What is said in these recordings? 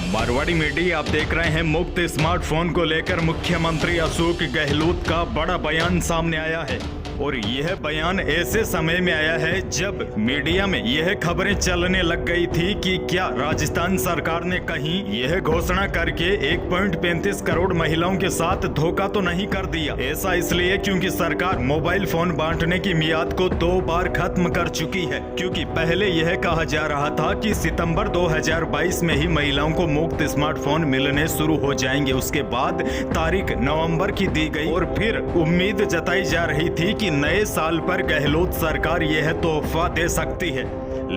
Marwari media आप देख रहे हैं। मुफ्त स्मार्टफोन को लेकर मुख्यमंत्री अशोक गहलोत का बड़ा बयान सामने आया है और यह बयान ऐसे समय में आया है जब मीडिया में यह खबरें चलने लग गई थी कि क्या राजस्थान सरकार ने कहीं यह घोषणा करके 1.35 करोड़ महिलाओं के साथ धोखा तो नहीं कर दिया। ऐसा इसलिए क्योंकि सरकार मोबाइल फोन बांटने की मियाद को 2 बार खत्म कर चुकी है। क्योंकि पहले यह कहा जा रहा था कि सितंबर 2022 में ही महिलाओं को मुफ्त स्मार्टफोन मिलने शुरू हो जाएंगे। उसके बाद तारीख नवंबर की दी गई और फिर उम्मीद जताई जा रही थी कि नए साल पर गहलोत सरकार यह तोहफा दे सकती है,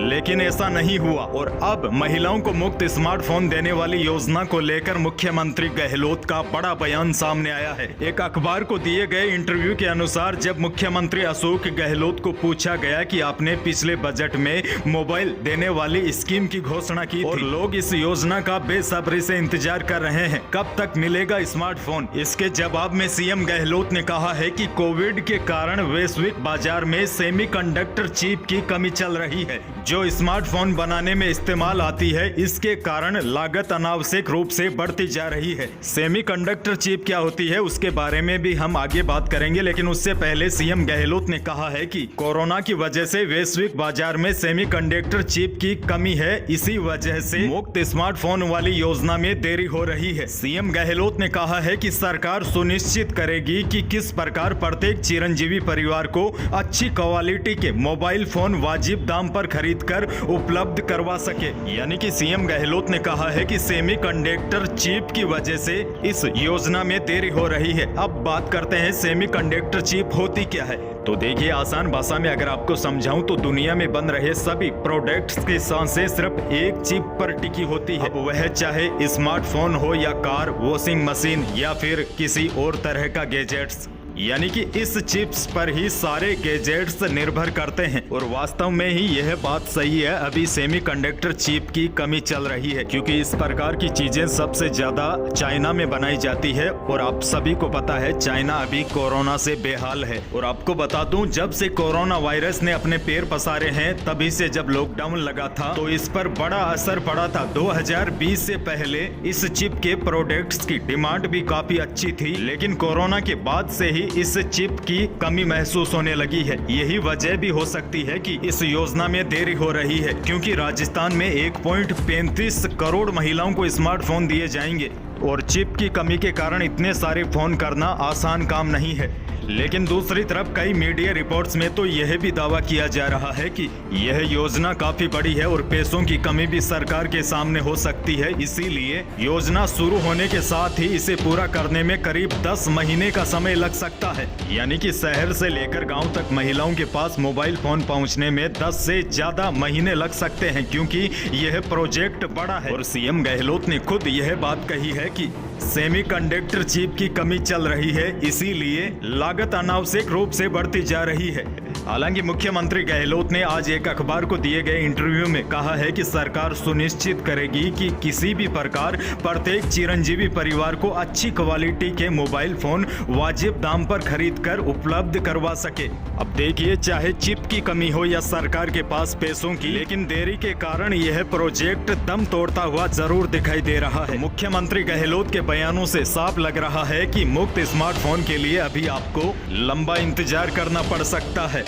लेकिन ऐसा नहीं हुआ। और अब महिलाओं को मुफ्त स्मार्टफोन देने वाली योजना को लेकर मुख्यमंत्री गहलोत का बड़ा बयान सामने आया है। एक अखबार को दिए गए इंटरव्यू के अनुसार जब मुख्यमंत्री अशोक गहलोत को पूछा गया कि आपने पिछले बजट में मोबाइल देने वाली स्कीम की घोषणा की और लोग इस योजना का बेसब्री से इंतजार कर रहे हैं, कब तक मिलेगा स्मार्टफोन। इसके जवाब में सीएम गहलोत ने कहा है कि कोविड के कारण वैश्विक बाजार में सेमीकंडक्टर चिप की कमी चल रही है जो स्मार्टफोन बनाने में इस्तेमाल आती है। इसके कारण लागत अनावश्यक रूप से बढ़ती जा रही है। सेमीकंडक्टर चिप क्या होती है उसके बारे में भी हम आगे बात करेंगे, लेकिन उससे पहले सीएम गहलोत ने कहा है कि कोरोना की वजह से वैश्विक बाजार में सेमीकंडक्टर चिप की कमी है, इसी वजह से मुफ्त स्मार्टफोन वाली योजना में देरी हो रही है। सीएम गहलोत ने कहा है कि सरकार सुनिश्चित करेगी कि किस प्रकार प्रत्येक चिरंजीवी परिवार को अच्छी क्वालिटी के मोबाइल फोन वाजिब दाम पर खरीद कर उपलब्ध करवा सके। यानी कि सीएम गहलोत ने कहा है कि सेमीकंडक्टर चिप की वजह से इस योजना में देरी हो रही है। अब बात करते हैं सेमीकंडक्टर चिप होती क्या है। तो देखिए, आसान भाषा में अगर आपको समझाऊं तो दुनिया में बन रहे सभी प्रोडक्ट्स की सांसें सिर्फ एक चिप पर टिकी होती है। अब वह चाहे स्मार्टफोन हो या कार, वॉशिंग मशीन या फिर किसी और तरह का गैजेट्स, यानी कि इस चिप्स पर ही सारे गैजेट्स निर्भर करते हैं। और वास्तव में ही यह बात सही है, अभी सेमीकंडक्टर चिप की कमी चल रही है क्योंकि इस प्रकार की चीजें सबसे ज्यादा चाइना में बनाई जाती है और आप सभी को पता है चाइना अभी कोरोना से बेहाल है। और आपको बता दूं, जब से कोरोना वायरस ने अपने पैर पसारे हैं तभी से जब लॉकडाउन लगा था तो इस पर बड़ा असर पड़ा था। 2020 से पहले इस चिप के प्रोडक्ट्स की डिमांड भी काफी अच्छी थी, लेकिन कोरोना के बाद से ही इस चिप की कमी महसूस होने लगी है। यही वजह भी हो सकती है कि इस योजना में देरी हो रही है, क्योंकि राजस्थान में 1.35 करोड़ महिलाओं को स्मार्टफोन दिए जाएंगे और चिप की कमी के कारण इतने सारे फोन करना आसान काम नहीं है। लेकिन दूसरी तरफ कई मीडिया रिपोर्ट्स में तो यह भी दावा किया जा रहा है कि यह योजना काफी बड़ी है और पैसों की कमी भी सरकार के सामने हो सकती है। इसीलिए योजना शुरू होने के साथ ही इसे पूरा करने में करीब 10 महीने का समय लग सकता है। यानी कि शहर से लेकर गांव तक महिलाओं के पास मोबाइल फोन पहुंचने में 10 से ज्यादा महीने लग सकते हैं, क्योंकि यह प्रोजेक्ट बड़ा है। और सीएम गहलोत ने खुद यह बात कही है कि सेमीकंडक्टर चिप की कमी चल रही है, इसीलिए लागत अनावश्यक रूप से बढ़ती जा रही है। हालांकि मुख्यमंत्री गहलोत ने आज एक अखबार को दिए गए इंटरव्यू में कहा है कि सरकार सुनिश्चित करेगी कि किसी भी प्रकार प्रत्येक चिरंजीवी परिवार को अच्छी क्वालिटी के मोबाइल फोन वाजिब दाम पर खरीद कर उपलब्ध करवा सके। अब देखिए, चाहे चिप की कमी हो या सरकार के पास पैसों की, लेकिन देरी के कारण यह प्रोजेक्ट दम तोड़ता हुआ जरूर दिखाई दे रहा है। मुख्यमंत्री गहलोत के बयानों से साफ लग रहा है कि मुफ्त स्मार्टफोन के लिए अभी आपको लंबा इंतजार करना पड़ सकता है।